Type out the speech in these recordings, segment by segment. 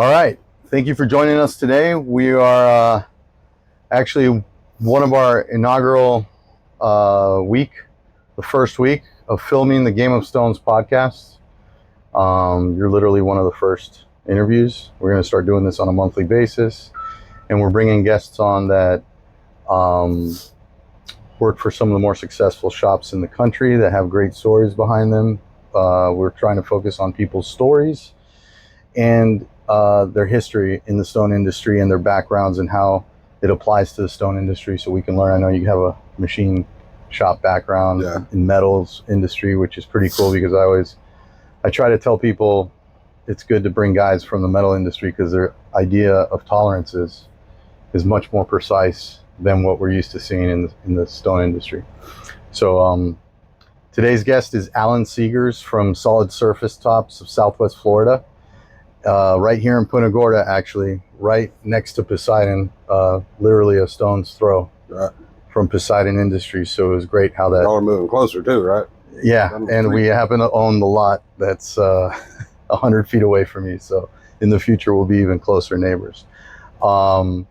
All right. Thank you for joining us today. We are actually one of our inaugural week, the first week of filming the Game of Stones podcast. You're literally one of the first interviews. We're going to start doing this on a monthly basis, and we're bringing guests on that work for some of the more successful shops in the country that have great stories behind them. We're trying to focus on people's stories and their history in the stone industry and their backgrounds and how it applies to the stone industry, so we can learn. I know you have a machine shop background in metals industry, which is pretty cool, because I try to tell people it's good to bring guys from the metal industry because their idea of tolerances is much more precise than what we're used to seeing in the stone industry. So today's guest is Allan Seagar from Solid Surface Tops of Southwest Florida. Right here in Punta Gorda, actually, right next to Poseidon, literally a stone's throw from Poseidon Industries. So it was great how that... Y'all are moving closer too, right? Yeah, and we happen to own the lot that's 100 feet away from you. So in the future, we'll be even closer neighbors. I'd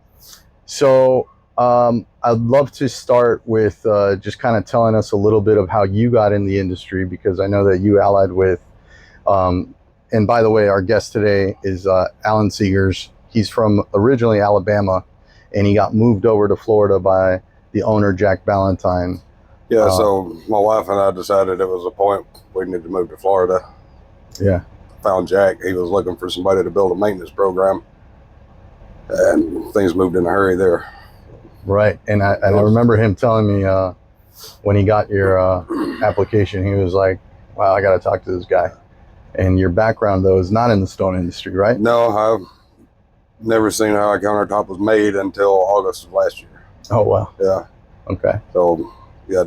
love to start with just kind of telling us a little bit of how you got in the industry, because I know that you allied with... and by the way, our guest today is Allan Seagar. He's from originally Alabama, and he got moved over to Florida by the owner, Jack Ballantyne. Yeah, so my wife and I decided it was a point we needed to move to Florida. Yeah. Found Jack. He was looking for somebody to build a maintenance program, and things moved in a hurry there. Right, and I remember him telling me when he got your application, he was like, wow, I got to talk to this guy. And your background, though, is not in the stone industry, right? No, I've never seen how a countertop was made until August of last year. Oh, wow. Yeah. Okay. So, yeah,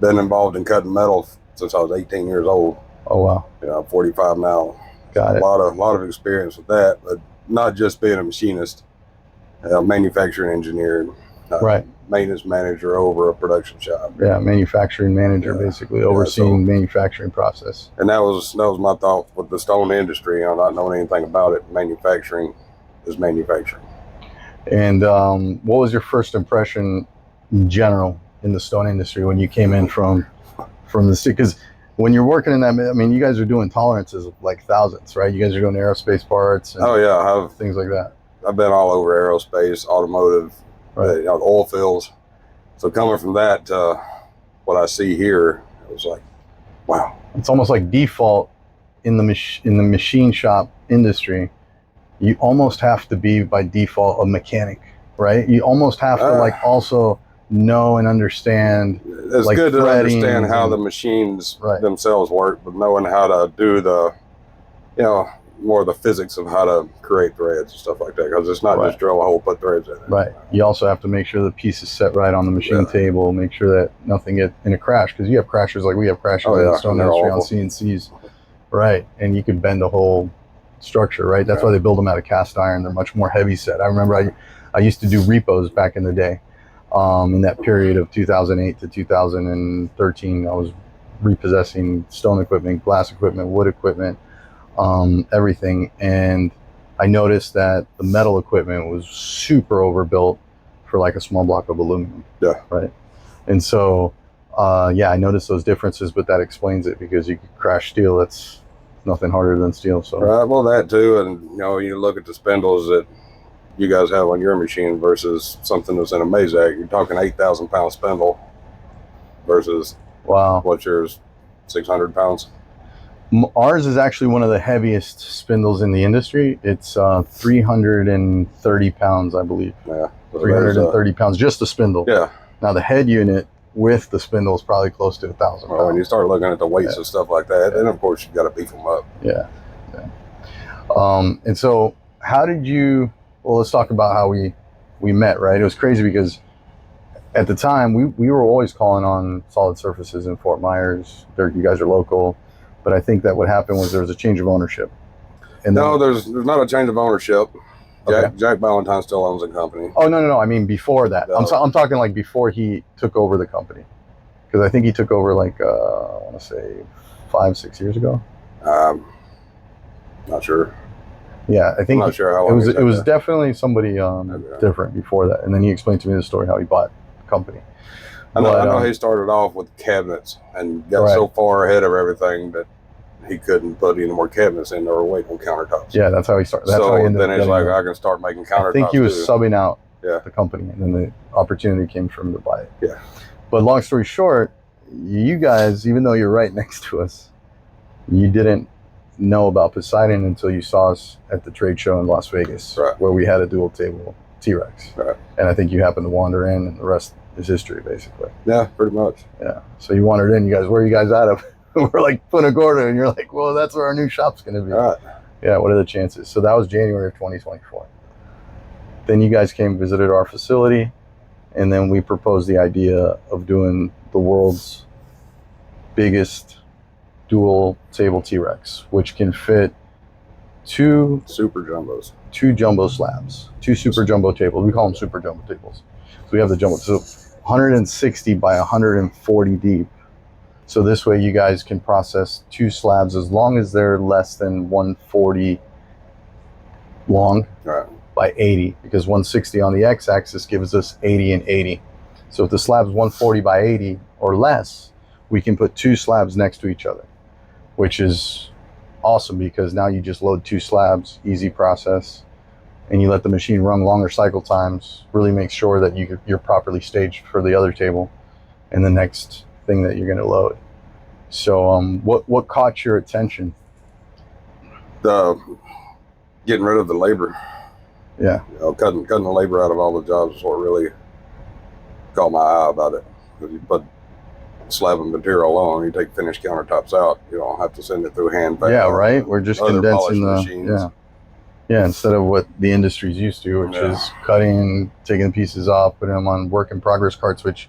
been involved in cutting metal since I was 18 years old. Oh, wow. Yeah, I'm 45 now. Got it. A lot of experience with that, but not just being a machinist, manufacturing engineer, right. Maintenance manager over a production shop. Yeah, manufacturing manager, basically overseeing manufacturing process. And that was my thought with the stone industry. You know, not knowing anything about it, manufacturing is manufacturing. And what was your first impression in general in the stone industry when you came in from the city? Because when you're working in that, I mean, you guys are doing tolerances like thousands, right? You guys are doing aerospace parts. And things like that. I've been all over aerospace, automotive, right. Oil fields. So coming from that to what I see here, it was like, wow. It's almost like default in the machine shop industry. You almost have to be by default a mechanic, right? You almost have to like also know and understand. It's like good to understand how the machines themselves work, but knowing how to do the, more of the physics of how to create threads and stuff like that, because it's not just drill a hole, put threads in it. Right. You also have to make sure the piece is set right on the machine table, make sure that nothing gets in a crash, because you have crashers like we have crashers in the stone industry on CNCs. Right. And you could bend the whole structure, right? That's why they build them out of cast iron. They're much more heavy set. I remember I used to do repos back in the day. In that period of 2008 to 2013, I was repossessing stone equipment, glass equipment, wood equipment, everything. And I noticed that the metal equipment was super overbuilt for like a small block of aluminum. Yeah. Right. And so, I noticed those differences, but that explains it, because you could crash steel. That's nothing harder than steel. So. Right. Well, that too. And, you look at the spindles that you guys have on your machine versus something that's in a Mazak. You're talking 8,000 pound spindle versus what's yours, 600 pounds? Ours is actually one of the heaviest spindles in the industry. It's 330 pounds, I believe. Yeah. 330 pounds, just the spindle. Yeah. Now the head unit with the spindle is probably close to 1,000 pounds. When you start looking at the weights and stuff like that, then of course you got to beef them up. Yeah. And so how did you... Well, let's talk about how we met, right? It was crazy because at the time we were always calling on Solid Surfaces in Fort Myers. You guys are local, but I think that what happened was there was a change of ownership. And no, there's not a change of ownership. Jack Ballantyne still owns the company. Oh, no. I mean, before that. No. I'm talking like before he took over the company. Because I think he took over like, I want to say 5-6 years ago. Not sure. Yeah, I I'm think not sure how long it was there. definitely somebody different before that, and then he explained to me the story how he bought the company. I know he started off with cabinets and got Right. so far ahead of everything that he couldn't put any more cabinets in. They were waiting on countertops. Yeah, that's how he started. That's so how he ended then up it's getting like, them. I can start making countertops. I think he was too. subbing out Yeah. the company, and then the opportunity came for him to buy it. Yeah. But long story short, you guys, even though you're right next to us, you didn't know about Poseidon until you saw us at the trade show in Las Vegas, Right. where we had a dual table T-Rex. Right. And I think you happened to wander in, and the rest is history, basically. Yeah, pretty much. Yeah. So you wandered in. You guys, where are you guys out of? We're like Punta Gorda, and you're like, well, that's where our new shop's going to be. All right. Yeah. What are the chances? So that was January of 2024. Then you guys came, visited our facility, and then we proposed the idea of doing the world's biggest dual table T-Rex, which can fit two super jumbos, two jumbo slabs, two super jumbo tables. We call them super jumbo tables. So we have the jumbo, so 160 by 140 deep. So this way you guys can process two slabs as long as they're less than 140 long. Right. By 80, because 160 on the x-axis gives us 80 and 80. So if the slab's 140 by 80 or less, we can put two slabs next to each other, which is awesome because now you just load two slabs, easy process, and you let the machine run longer cycle times, really make sure that you're properly staged for the other table and the next thing that you're going to load. So what caught your attention? Getting rid of the labor. Yeah. You know, cutting the labor out of all the jobs is what really caught my eye about it. Because you put a slab of material on, you take finished countertops out, you don't have to send it through hand. Yeah, right. We're just condensing the machines. Yeah, instead of what the industry's used to, which is cutting, taking the pieces off, putting them on work in progress carts, which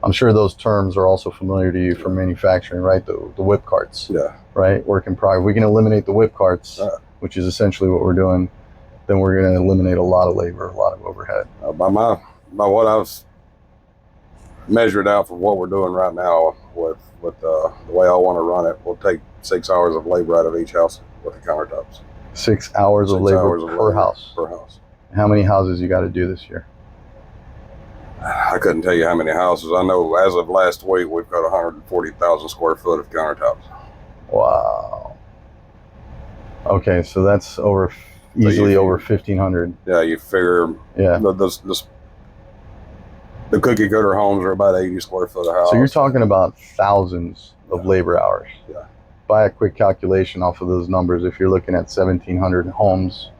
I'm sure those terms are also familiar to you from manufacturing, right? The whip carts. Yeah. Right. Work in progress. We can eliminate the whip carts, which is essentially what we're doing. Then we're going to eliminate a lot of labor, a lot of overhead. By what I've measured out for what we're doing right now with the way I want to run it, we'll take 6 hours of labor out of each house with the countertops. 6 hours of labor per house? Per house. How many houses you got to do this year? I couldn't tell you how many houses. I know as of last week, we've got 140,000 square foot of countertops. Wow. Okay, so that's easily over 1,500. Yeah, you figure. Yeah. The cookie cutter homes are about 80 square foot a house. So you're talking about thousands of labor hours. Yeah. By a quick calculation off of those numbers, if you're looking at 1,700 homes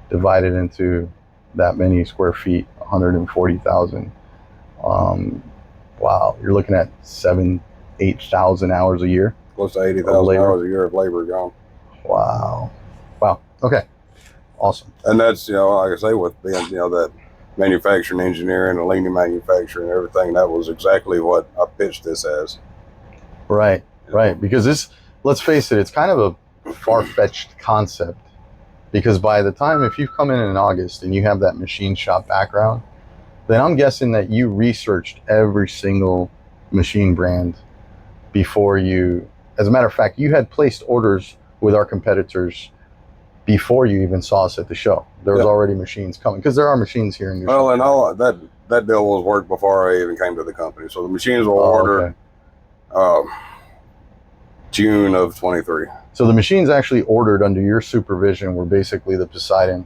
divided into that many square feet, 140,000. Wow, you're looking at 8,000 hours a year. Close to 80,000 hours a year of labor gone. Wow. Okay. Awesome. And that's, like I say, with being, that manufacturing engineering and lean manufacturing and everything, that was exactly what I pitched this as. Right. Because this, let's face it, it's kind of a far-fetched concept. Because by the time, if you've come in August and you have that machine shop background, then I'm guessing that you researched every single machine brand before you, as a matter of fact, you had placed orders with our competitors before you even saw us at the show. There was already machines coming, because there are machines here in your shop. And all that deal was worked before I even came to the company. So the machines were ordered June of 23. So the machines actually ordered under your supervision were basically the Poseidon.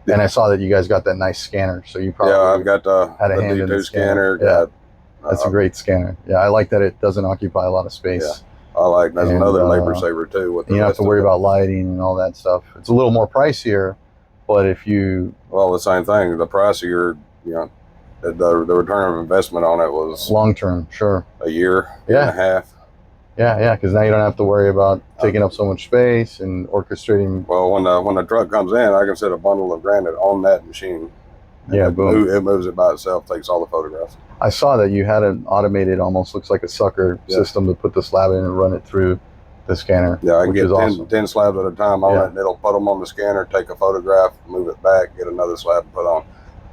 Yeah. And I saw that you guys got that nice scanner. So you probably I've got had a hand in the scanner. Yeah. That's a great scanner. Yeah, I like that it doesn't occupy a lot of space. Yeah. I like that's another labor saver too. You don't have to worry about lighting and all that stuff. It's a little more pricier, but if you the same thing, the pricier, the return of investment on it was long term, sure, a year and a half. Yeah, because now you don't have to worry about taking up so much space and orchestrating. Well, when the truck comes in, I can set a bundle of granite on that machine. Yeah, boom. It moves it by itself, takes all the photographs. I saw that you had an automated, almost looks like a sucker system to put the slab in and run it through the scanner. Yeah, I can get 10 slabs at a time on it, and it'll put them on the scanner, take a photograph, move it back, get another slab put on.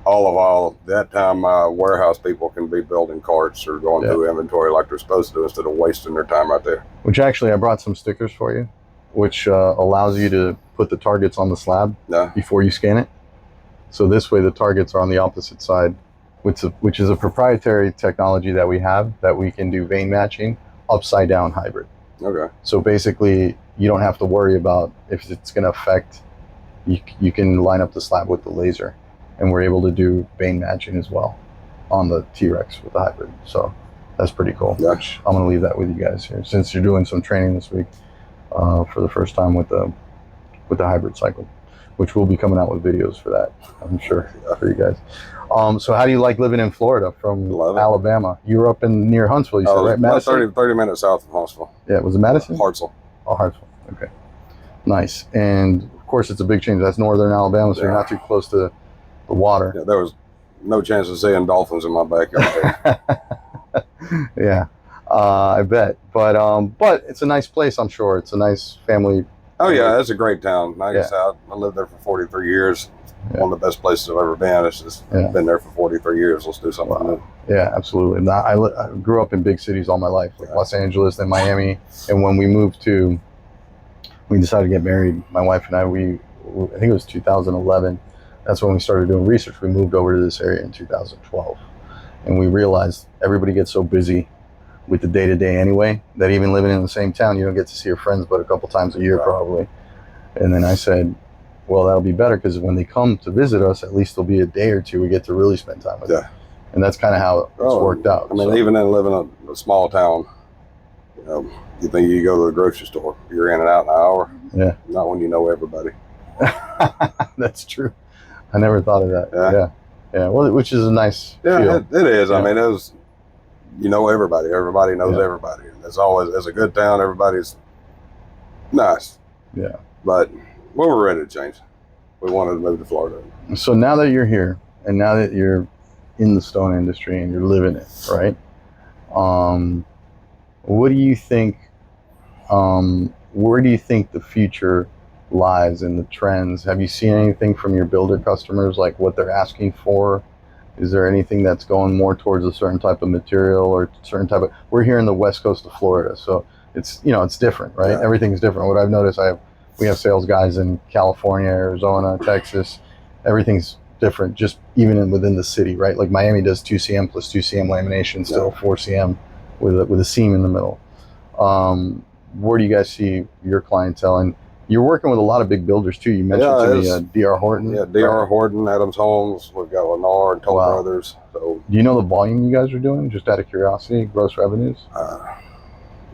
All that time, warehouse people can be building carts or going through inventory like they're supposed to do instead of wasting their time right there. Which actually, I brought some stickers for you. which allows you to put the targets on the slab before you scan it. So this way the targets are on the opposite side, which is a proprietary technology that we have, that we can do vein matching upside down hybrid. Okay. So basically you don't have to worry about if it's going to affect, you can line up the slab with the laser, and we're able to do vein matching as well on the T-Rex with the hybrid. So that's pretty cool. Yeah. Which I'm going to leave that with you guys here, since you're doing some training this week for the first time with the hybrid cycle, which we'll be coming out with videos for that, I'm sure, for you guys. So how do you like living in Florida from Alabama? You were up in near Huntsville, you said, right? Madison? 30 minutes south of Huntsville. Yeah, was it Madison? Hartsville. Oh, Hartsville. Okay. Nice. And of course, it's a big change. That's northern Alabama, so you're not too close to the water. Yeah, there was no chance of seeing dolphins in my backyard. Yeah, I bet. But it's a nice place, I'm sure. It's a nice family. Oh yeah, it's a great town. I lived there for 43 years. Yeah. One of the best places I've ever been. It's just been there for 43 years. Let's do something new. Yeah, absolutely. And I grew up in big cities all my life, like Los Angeles, then Miami. And when we decided to get married, my wife and I think it was 2011. That's when we started doing research. We moved over to this area in 2012. And we realized everybody gets so busy with the day-to-day anyway, that even living in the same town, you don't get to see your friends but a couple times a year probably. And then I said, well, that'll be better, because when they come to visit us, at least there'll be a day or two we get to really spend time with them. And that's kind of how it's worked out. I mean, even in living in a small town, you think you go to the grocery store, you're in and out in an hour. Yeah. Not when you know everybody. That's true. I never thought of that. Yeah. Well, which is a nice feel. It is. I mean, you know everybody. Everybody knows everybody. It's a good town. Everybody's nice. Yeah. But we're ready to change. We wanted to move to Florida. So now that you're here, and now that you're in the stone industry and you're living it, right? What do you think? Where do you think the future lies in the trends? Have you seen anything from your builder customers, like what they're asking for? Is there anything that's going more towards a certain type of material or certain type of? We're here in the west coast of Florida, so it's it's different, right? Yeah. Everything's different. What I've noticed, we have sales guys in California, Arizona, Texas. Everything's different, just even within the city, right? Like Miami does 2cm plus 2cm lamination, still 4cm with a seam in the middle. Where do you guys see your clientele? And you're working with a lot of big builders too. You mentioned to me D.R. Horton. Yeah, D.R. Horton, Adams Homes. We've got Lennar and Toll Brothers. So, do you know the volume you guys are doing, just out of curiosity, gross revenues?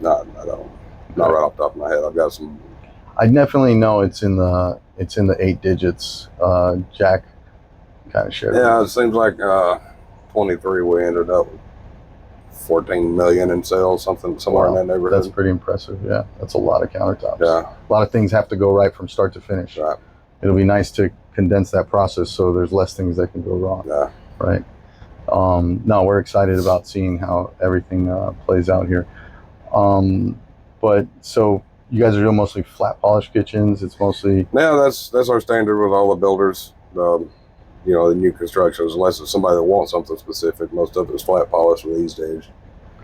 No, I don't. Not right off the top of my head. I've got some. I definitely know it's in the 8 digits. Jack kind of shared. Yeah, it seems like 23 we ended up with 14 million in sales, somewhere in that neighborhood. That's pretty impressive. Yeah, that's a lot of countertops. Yeah, a lot of things have to go right from start to finish. Right. It'll be nice to condense that process so there's less things that can go wrong. Yeah. Right. No, we're excited about seeing how everything plays out here. But so you guys are doing mostly flat polish kitchens. It's mostly that's our standard with all the builders. The new constructions, unless it's somebody that wants something specific. Most of it is flat polish these days.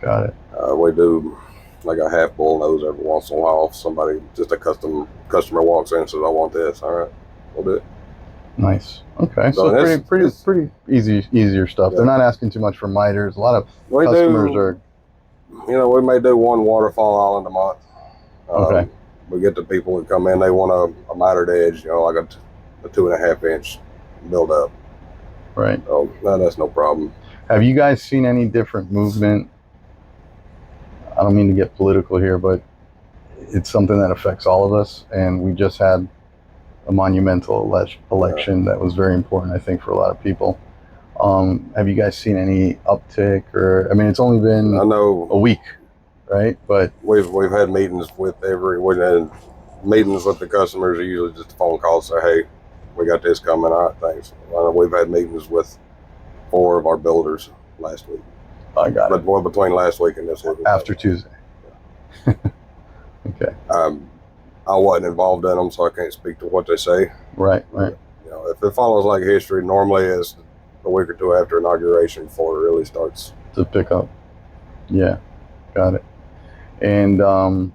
Got it. We do like a half bullnose every once in a while. If somebody, just a customer walks in and says, I want this. All right, we'll do it. Nice. Okay. So pretty easier stuff. Yeah. They're not asking too much for miters. A lot of customers are. We may do one waterfall island a month. Okay. We get the people that come in, they want a mitered edge, like a 2.5 inch build up. Right. So that's no problem. Have you guys seen any different movement? I don't mean to get political here, but it's something that affects all of us. And we just had a monumental election that was very important, I think, for a lot of people. Have you guys seen any uptick? Or, I mean, it's only been a week, right? But we've had meetings with meetings with the customers. Are usually just a phone call, say, hey, we got this coming. All right, thanks. We've had meetings with 4 of our builders last week. I got it. But between last week and this week. After Tuesday. Yeah. Okay. I wasn't involved in them, so I can't speak to what they say. Right. If it follows like history, normally it's a week or two after inauguration before it really starts to pick up. Yeah, got it. And the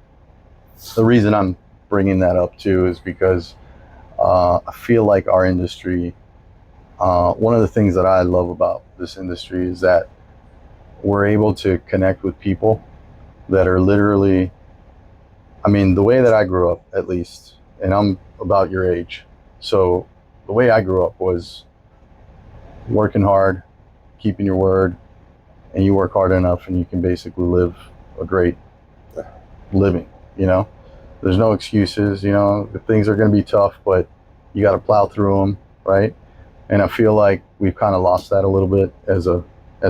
reason I'm bringing that up too is because I feel like our industry, one of the things that I love about this industry is that we're able to connect with people that are literally, I mean, the way that I grew up, at least, and I'm about your age. So the way I grew up was working hard, keeping your word, and you work hard enough and you can basically live a great living, you know? There's no excuses, you know, things are going to be tough, but you got to plow through them, right? And I feel like we've kind of lost that a little bit as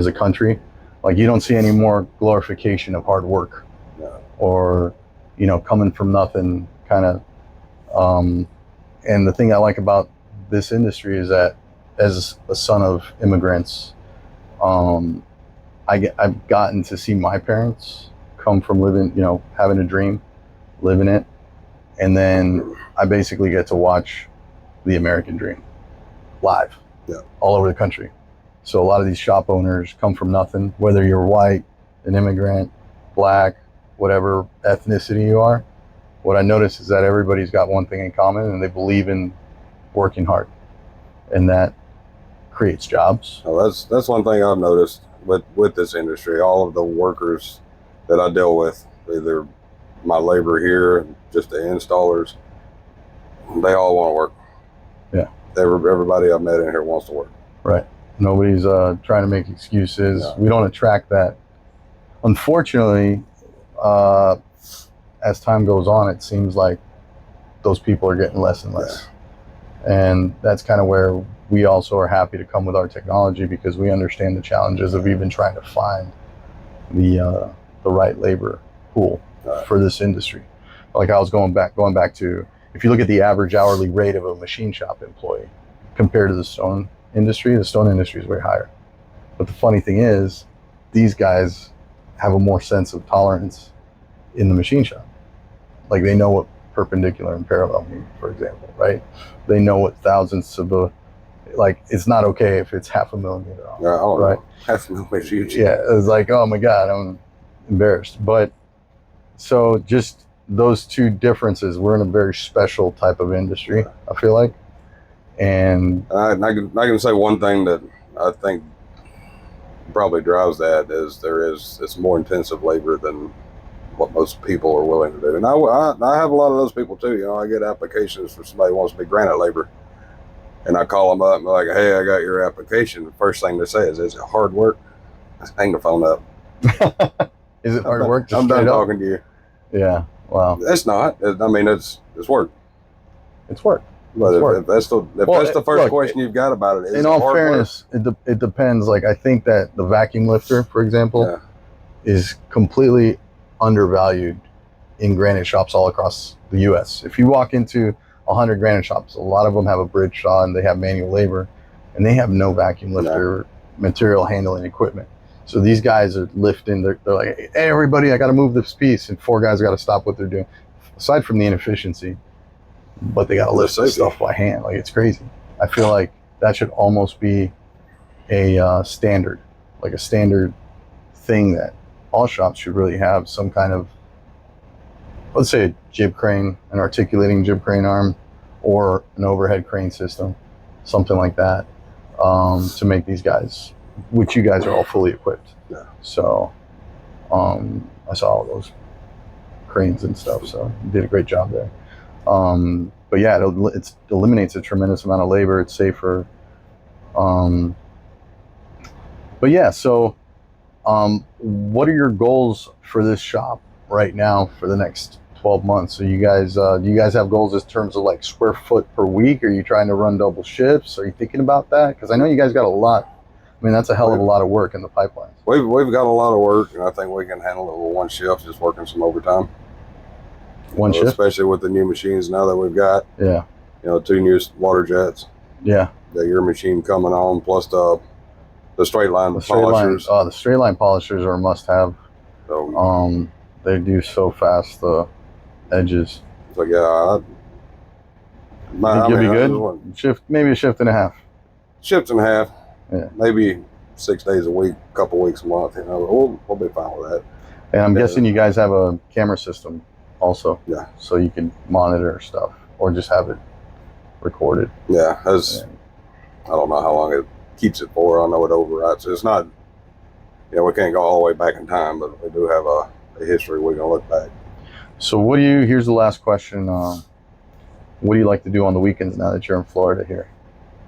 a country. Like, you don't see any more glorification of hard work or, you know, coming from nothing kind of. And the thing I like about this industry is that as a son of immigrants, I've gotten to see my parents come from living, you know, having a dream, living it. And then I basically get to watch the American dream live all over the country. So a lot of these shop owners come from nothing, whether you're white, an immigrant, black, whatever ethnicity you are. What I notice is that everybody's got one thing in common, and they believe in working hard, and that creates jobs. Well, that's one thing I've noticed with this industry. All of the workers that I deal with, either my labor here, just the installers, they all want to work. Yeah. Everybody I've met in here wants to work. Right. Nobody's trying to make excuses. No. We don't attract that. Unfortunately, as time goes on, it seems like those people are getting less and less. Yeah. And that's kind of where we also are happy to come with our technology, because we understand the challenges of even trying to find the right labor pool for this industry. Like I was going back to, if you look at the average hourly rate of a machine shop employee compared to the stone industry is way higher. But the funny thing is, these guys have a more sense of tolerance in the machine shop. Like, they know what perpendicular and parallel mean, for example, right? They know what thousandths of a, like, it's not okay if it's half a millimeter off, right? Half a millimeter is huge. Yeah, it's like, oh my God, I'm embarrassed. But so just those two differences, we're in a very special type of industry, I feel like. And I can say one thing that I think probably drives that is it's more intensive labor than what most people are willing to do. And I have a lot of those people too. You know, I get applications for somebody who wants to be granite labor, and I call them up and they're like, "Hey, I got your application." The first thing they say is it hard work? I hang the phone up. Is it hard work? I'm done talking to you. Yeah. Wow. It's not. I mean, it's work. It's work. But if that's the first question you've got about it, in all fairness, it depends. Like, I think that the vacuum lifter, for example, is completely undervalued in granite shops all across the U.S. If you walk into 100 granite shops, a lot of them have a bridge saw and they have manual labor, and they have no vacuum lifter material handling equipment. So these guys are lifting. They're like, "Hey, everybody, I got to move this piece," and 4 guys got to stop what they're doing. Aside from the inefficiency. But they got to lift this stuff by hand. Like, it's crazy. I feel like that should almost be a standard, like a standard thing that all shops should really have some kind of, let's say, a jib crane, an articulating jib crane arm, or an overhead crane system, something like that, to make these guys, which you guys are all fully equipped. Yeah. So I saw all those cranes and stuff, so you did a great job there. But yeah, it eliminates a tremendous amount of labor. It's safer. But yeah, so what are your goals for this shop right now for the next 12 months? So you guys, do you guys have goals in terms of like square foot per week? Are you trying to run double shifts? Are you thinking about that? Because I know you guys got a lot. I mean, that's a hell of a lot of work in the pipeline. We've got a lot of work, and I think we can handle it with one shift, just working some overtime. One shift, especially with the new machines now that we've got. Yeah. You know, 2 new water jets. Yeah. Your machine coming on, plus the straight line polishers. The straight line polishers are a must have. So, they do so fast, the edges. So yeah, you'll be good. Maybe a shift and a half. Shift and a half. Yeah. Maybe 6 days a week, a couple weeks a month. You know, we'll be fine with that. And I'm guessing you guys have a camera system also. Yeah. So you can monitor stuff or just have it recorded. Yeah, I don't know how long it keeps it for. I know it overwrites. It's not, we can't go all the way back in time, but we do have a history we can look back. So here's the last question. What do you like to do on the weekends now that you're in Florida here?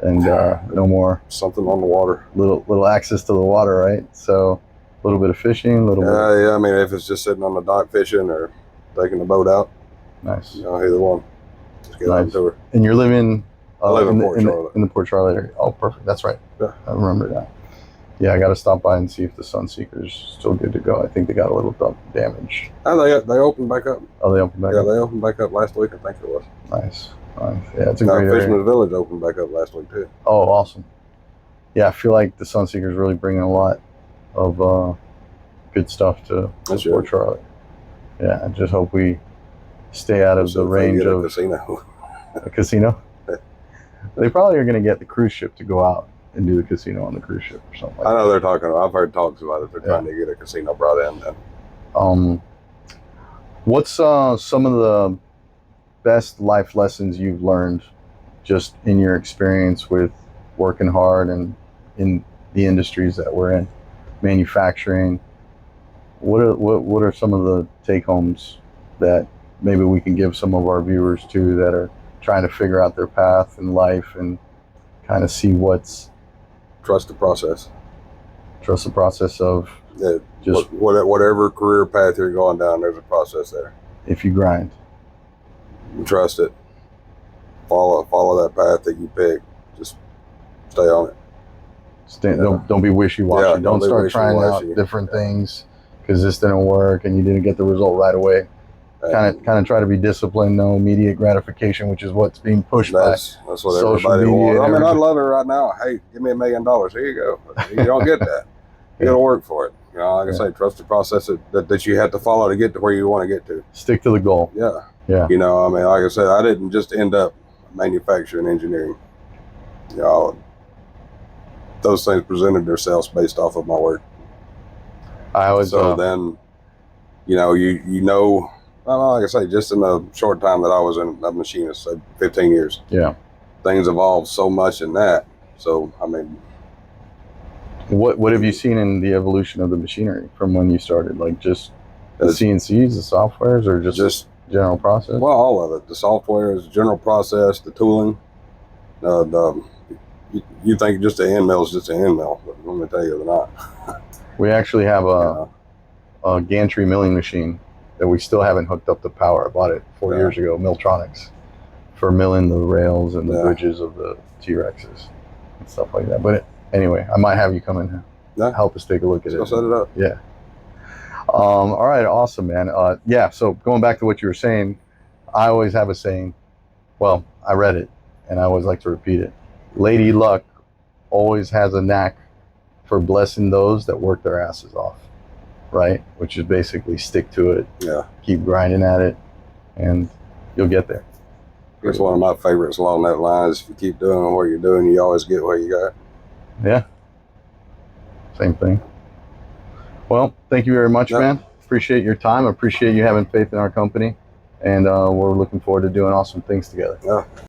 And no more something on the water. Little access to the water, right? So a little bit of fishing, bit. Yeah. I mean, if it's just sitting on the dock fishing or taking the boat out, nice. Either one. Just get out and tour. And you're living I live in Port Charlotte. In the Port Charlotte area. Oh, perfect. That's right. Yeah. I remember that. Yeah, I got to stop by and see if the Sunseeker's still good to go. I think they got a little damage. Oh, they opened back up. Oh, they opened back up? Yeah, they opened back up last week, I think it was. Nice. Yeah, it's a great area. Fisherman's Village opened back up last week, too. Oh, awesome. Yeah, I feel like the Sunseeker's really bringing a lot of good stuff to Port Charlotte. Yeah, I just hope we stay out of the range of a casino. A casino? They probably are going to get the cruise ship to go out and do the casino on the cruise ship or something like that. I know they're talking. I've heard talks about it. They're trying to get a casino brought in. Then. What's some of the best life lessons you've learned just in your experience with working hard and in the industries that we're in, manufacturing? What are some of the take homes that maybe we can give some of our viewers too that are trying to figure out their path in life and kind of see what's trust the process. Trust the process of just whatever career path you're going down. There's a process there. If you grind, trust it. Follow that path that you pick. Just stay on it. Don't be wishy-washy. Yeah, don't start trying out different things because this didn't work and you didn't get the result right away. Kind of try to be disciplined. No immediate gratification, which is what's being pushed that's what everybody wants. I mean, I love it right now. Hey, give me $1 million. Here you go. But you don't get that. You got to work for it. Like I say, trust the process that you have to follow to get to where you want to get to. Stick to the goal. Yeah. Yeah. I mean, like I said, I didn't just end up manufacturing engineering. Those things presented themselves based off of my work. Then, like I say, just in the short time that I was in a machinist, 15 years. Yeah. Things evolved so much in that. So, I mean. What have you seen in the evolution of the machinery from when you started? Like just the CNCs, the softwares, or just general process? Well, all of it. The software is general process, the tooling. You think just the end mill is just an end mill, but let me tell you, they're not. We actually have a gantry milling machine that we still haven't hooked up to power. I bought it 4 years ago, Milltronics, for milling the rails and the bridges of the T-Rexes and stuff like that. But anyway, I might have you come in and help us take a look at it. I'll set it up. Yeah. All right, awesome, man. So going back to what you were saying, I always have a saying. Well, I read it, and I always like to repeat it. Lady Luck always has a knack for blessing those that work their asses off, right? Which is basically stick to it, keep grinding at it, and you'll get there. It's one of my favorites along that line is if you keep doing what you're doing, you always get what you got. Yeah. Same thing. Well, thank you very much, man. Appreciate your time. Appreciate you having faith in our company. And we're looking forward to doing awesome things together. Yeah.